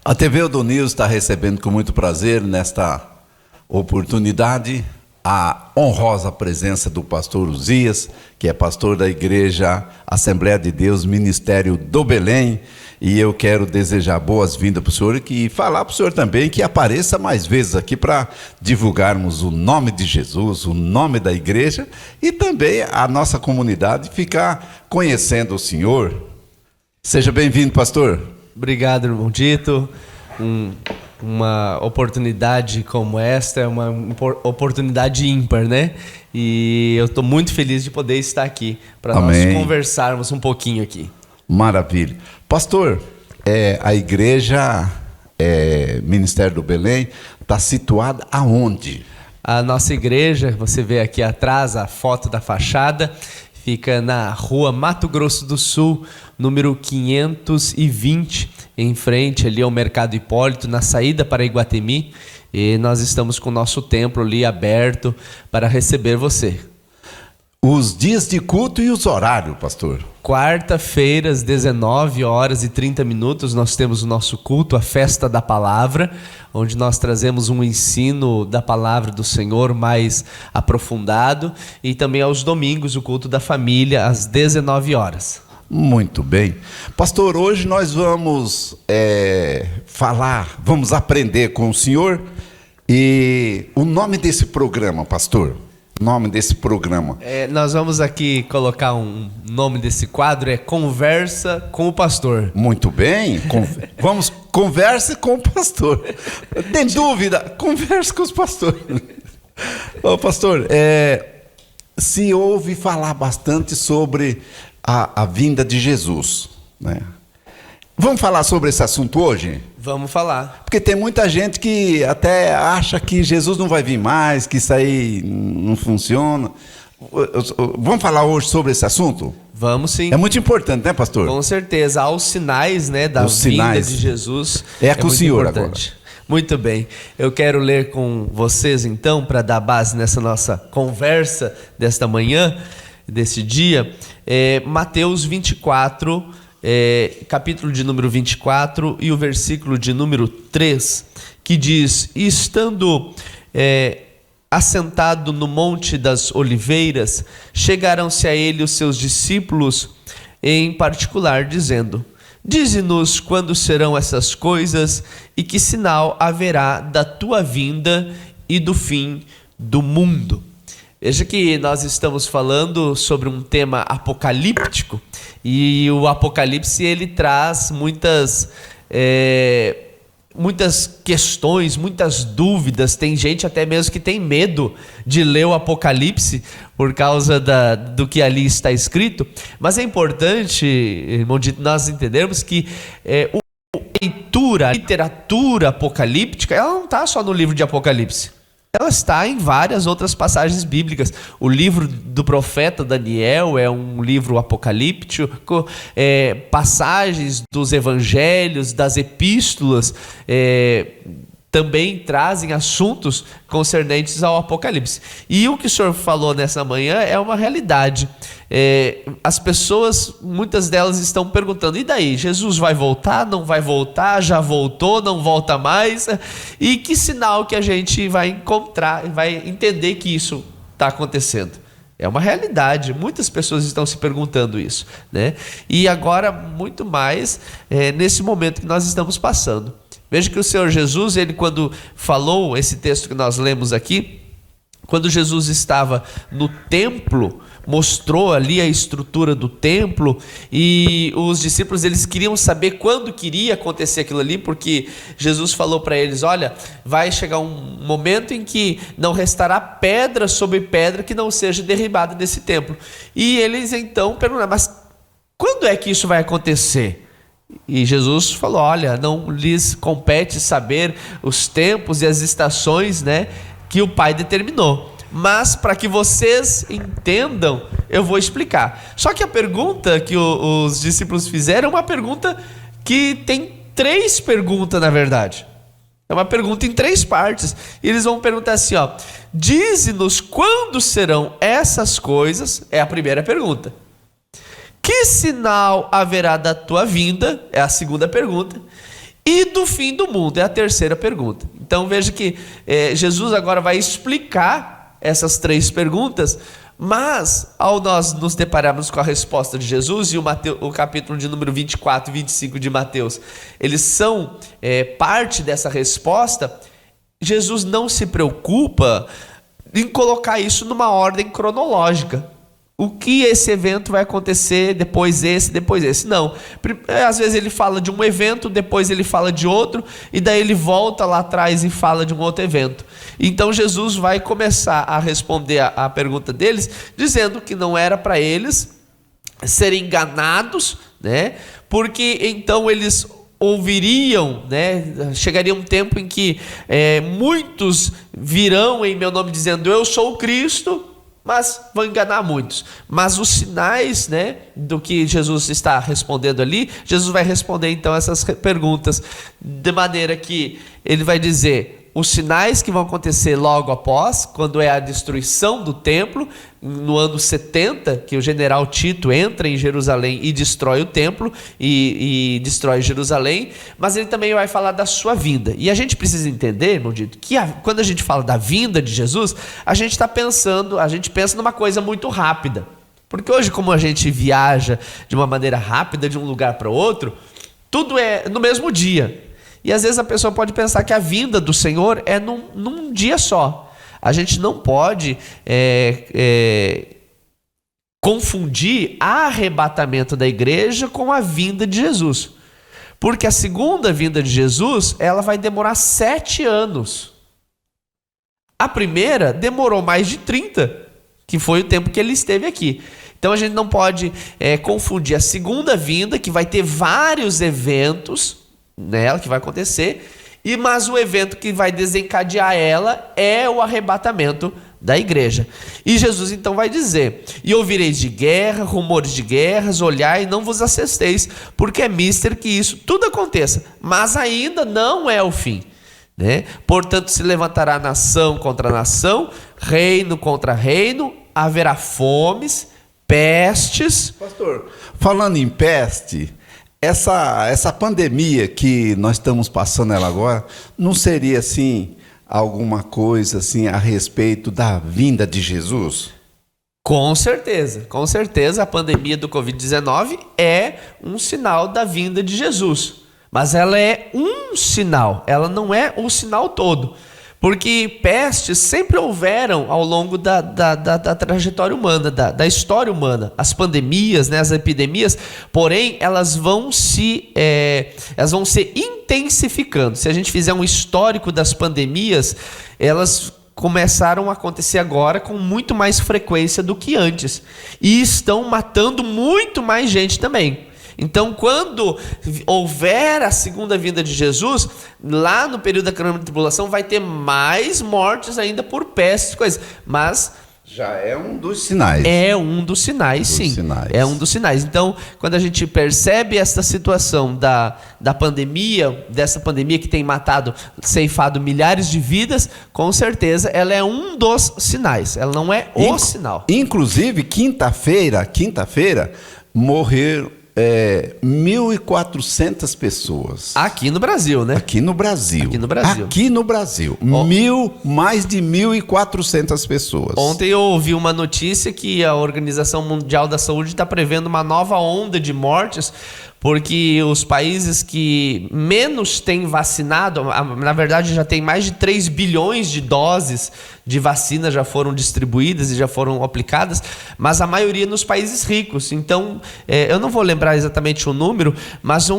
A TV Eldonils está recebendo com muito prazer, nesta oportunidade, a honrosa presença do pastor Uzias, que é pastor da Igreja Assembleia de Deus, Ministério do Belém. E eu quero desejar boas-vindas para o senhor e falar para o senhor também que apareça mais vezes aqui para divulgarmos o nome de Jesus, o nome da igreja e também a nossa comunidade ficar conhecendo o senhor. Seja bem-vindo, pastor. Obrigado, irmão Dito. Uma oportunidade como esta é uma oportunidade ímpar, né? E eu estou muito feliz de poder estar aqui para nós conversarmos um pouquinho aqui. Maravilha. Pastor, a igreja Ministério do Belém está situada aonde? A nossa igreja, você vê aqui atrás a foto da fachada, fica na rua Mato Grosso do Sul, número 520, em frente ali ao Mercado Hipólito, na saída para Iguatemi. E nós estamos com o nosso templo ali aberto para receber você. Os dias de culto e os horários, pastor? Quarta-feiras, 19h30, nós temos o nosso culto, a Festa da Palavra, onde nós trazemos um ensino da Palavra do Senhor mais aprofundado. E também aos domingos, o culto da família, às 19h. Muito bem. Pastor, hoje nós vamos vamos aprender com o senhor. E o nome desse programa, pastor? Nome desse programa. Nós vamos aqui colocar um nome desse quadro, Conversa com o Pastor. Muito bem. Vamos, converse com o pastor. Tem dúvida? Converse com os pastores. Ô, pastor, se ouve falar bastante sobre a vinda de Jesus, né? Vamos falar sobre esse assunto hoje? Vamos falar. Porque tem muita gente que até acha que Jesus não vai vir mais, que isso aí não funciona. Vamos falar hoje sobre esse assunto? Vamos sim. É muito importante, né, pastor? Com certeza. Há os sinais, né, da vinda de Jesus. É com o senhor importante. Agora. Muito bem. Eu quero ler com vocês, então, para dar base nessa nossa conversa desta manhã, desse dia, Mateus 24, capítulo de número 24 e o versículo de número 3, que diz: e estando assentado no Monte das Oliveiras, chegaram-se a ele os seus discípulos em particular, dizendo: dize-nos quando serão essas coisas e que sinal haverá da tua vinda e do fim do mundo. Veja que nós estamos falando sobre um tema apocalíptico, e o Apocalipse ele traz muitas questões, muitas dúvidas. Tem gente até mesmo que tem medo de ler o Apocalipse por causa do que ali está escrito. Mas é importante, irmão Dito, nós entendermos que a literatura apocalíptica, ela não está só no livro de Apocalipse. Ela está em várias outras passagens bíblicas. O livro do profeta Daniel é um livro apocalíptico. Passagens dos evangelhos, das epístolas, também trazem assuntos concernentes ao Apocalipse. E o que o senhor falou nessa manhã é uma realidade. As pessoas, muitas delas estão perguntando: e daí? Jesus vai voltar? Não vai voltar? Já voltou? Não volta mais? E que sinal que a gente vai encontrar, vai entender que isso está acontecendo? É uma realidade, muitas pessoas estão se perguntando isso, né? E agora, muito mais, nesse momento que nós estamos passando. Veja que o Senhor Jesus, ele quando falou esse texto que nós lemos aqui, quando Jesus estava no templo, mostrou ali a estrutura do templo, e os discípulos eles queriam saber quando queria acontecer aquilo ali, porque Jesus falou para eles: olha, vai chegar um momento em que não restará pedra sobre pedra que não seja derribada desse templo. E eles então perguntaram: mas quando é que isso vai acontecer? E Jesus falou: olha, não lhes compete saber os tempos e as estações, né, que o Pai determinou. Mas para que vocês entendam, eu vou explicar. Só que a pergunta que os discípulos fizeram é uma pergunta que tem 3 perguntas, na verdade. É uma pergunta em 3 partes. E eles vão perguntar assim, dize-nos quando serão essas coisas, é a primeira pergunta. Que sinal haverá da tua vinda? É a segunda pergunta. e do fim do mundo? É a terceira pergunta. Então veja que Jesus agora vai explicar essas três perguntas, mas ao nós nos depararmos com a resposta de Jesus, e o capítulo de número 24 e 25 de Mateus, eles são parte dessa resposta, Jesus não se preocupa em colocar isso numa ordem cronológica. O que esse evento vai acontecer, depois esse, não. Às vezes ele fala de um evento, depois ele fala de outro, e daí ele volta lá atrás e fala de um outro evento. Então Jesus vai começar a responder a pergunta deles, dizendo que não era para eles serem enganados, né? Porque então eles ouviriam, né? Chegaria um tempo em que muitos virão em meu nome dizendo: eu sou o Cristo, mas vão enganar muitos. Mas os sinais, né, do que Jesus está respondendo ali, Jesus vai responder então essas perguntas, de maneira que ele vai dizer os sinais que vão acontecer logo após, quando é a destruição do templo, no ano 70, que o general Tito entra em Jerusalém e destrói o templo, e destrói Jerusalém, mas ele também vai falar da sua vinda. E a gente precisa entender, irmão Dito, que quando a gente fala da vinda de Jesus, a gente pensa numa coisa muito rápida. Porque hoje, como a gente viaja de uma maneira rápida de um lugar para outro, tudo é no mesmo dia. E às vezes a pessoa pode pensar que a vinda do Senhor é num dia só. A gente não pode confundir arrebatamento da igreja com a vinda de Jesus. Porque a segunda vinda de Jesus, ela vai demorar 7 anos. A primeira demorou mais de 30, que foi o tempo que ele esteve aqui. Então a gente não pode confundir a segunda vinda, que vai ter vários eventos nela que vai acontecer, mas o evento que vai desencadear ela é o arrebatamento da igreja. E Jesus então vai dizer: e ouvireis de guerra, rumores de guerras, olhai e não vos assesteis, porque é mister que isso tudo aconteça, mas ainda não é o fim, né? Portanto se levantará nação contra nação, reino contra reino, haverá fomes, pestes. Pastor, falando em peste, essa pandemia que nós estamos passando ela agora, não seria assim alguma coisa assim a respeito da vinda de Jesus? Com certeza a pandemia do Covid-19 é um sinal da vinda de Jesus, mas ela é um sinal, ela não é o sinal todo. Porque pestes sempre houveram ao longo da trajetória humana, da história humana. As pandemias, né, as epidemias, porém, elas vão se intensificando. Se a gente fizer um histórico das pandemias, elas começaram a acontecer agora com muito mais frequência do que antes. E estão matando muito mais gente também. Então, quando houver a segunda vinda de Jesus, lá no período da grande tribulação, vai ter mais mortes ainda por pestes, coisas. Mas já é um dos sinais. É um dos sinais, sim. É um dos sinais. Então, quando a gente percebe essa situação da pandemia, dessa pandemia que tem ceifado milhares de vidas, com certeza ela é um dos sinais. Ela não é o sinal. Inclusive, quinta-feira, morreram 1.400 pessoas. Aqui no Brasil, né? Aqui no Brasil. Mais de 1.400 pessoas. Ontem eu ouvi uma notícia que a Organização Mundial da Saúde está prevendo uma nova onda de mortes, porque os países que menos têm vacinado, na verdade já tem mais de 3 bilhões de doses de vacina já foram distribuídas e já foram aplicadas, mas a maioria nos países ricos. Então, eu não vou lembrar exatamente o número, mas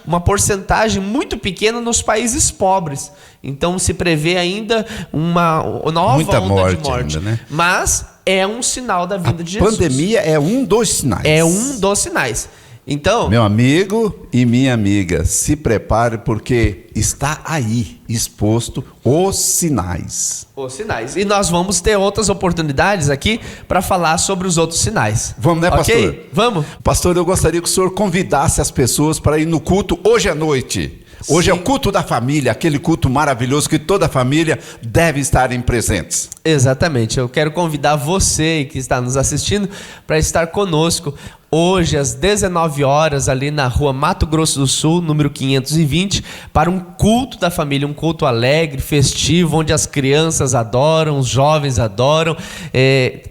uma porcentagem muito pequena nos países pobres. Então, se prevê ainda uma nova muita onda de morte. Ainda, né? Mas é um sinal da vinda de Jesus. A pandemia é um dos sinais. É um dos sinais. Então, meu amigo e minha amiga, se prepare, porque está aí exposto os sinais. Os sinais. E nós vamos ter outras oportunidades aqui para falar sobre os outros sinais. Vamos, né, pastor? Ok? Vamos. Pastor, eu gostaria que o senhor convidasse as pessoas para ir no culto hoje à noite. Hoje é o culto da família, aquele culto maravilhoso que toda a família deve estar presentes. Exatamente. Eu quero convidar você que está nos assistindo para estar conosco hoje às 19 horas ali na rua Mato Grosso do Sul, número 520, para um culto da família, um culto alegre, festivo, onde as crianças adoram, os jovens adoram.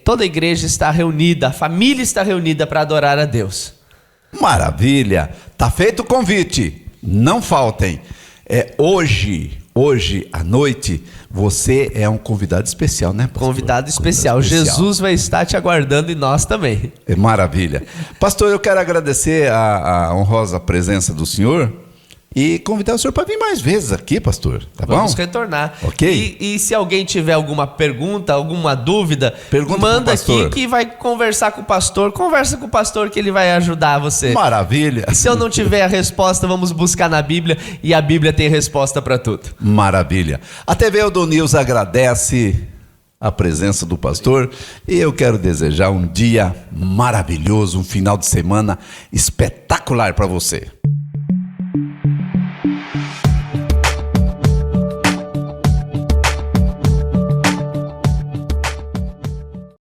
Toda a igreja está reunida, a família está reunida para adorar a Deus. Maravilha! Tá feito o convite. Não faltem. Hoje à noite, você é um convidado especial, né, pastor? Convidado especial. Jesus vai estar te aguardando e nós também. Maravilha. Pastor, eu quero agradecer a honrosa presença do senhor e convidar o senhor para vir mais vezes aqui, pastor. Tá bom? Vamos retornar. Ok. E se alguém tiver alguma pergunta, alguma dúvida, manda aqui que vai conversar com o pastor. Conversa com o pastor que ele vai ajudar você. Maravilha. E se eu não tiver a resposta, vamos buscar na Bíblia, e a Bíblia tem resposta para tudo. Maravilha. A TV Eldonils agradece a presença do pastor e eu quero desejar um dia maravilhoso, um final de semana espetacular para você.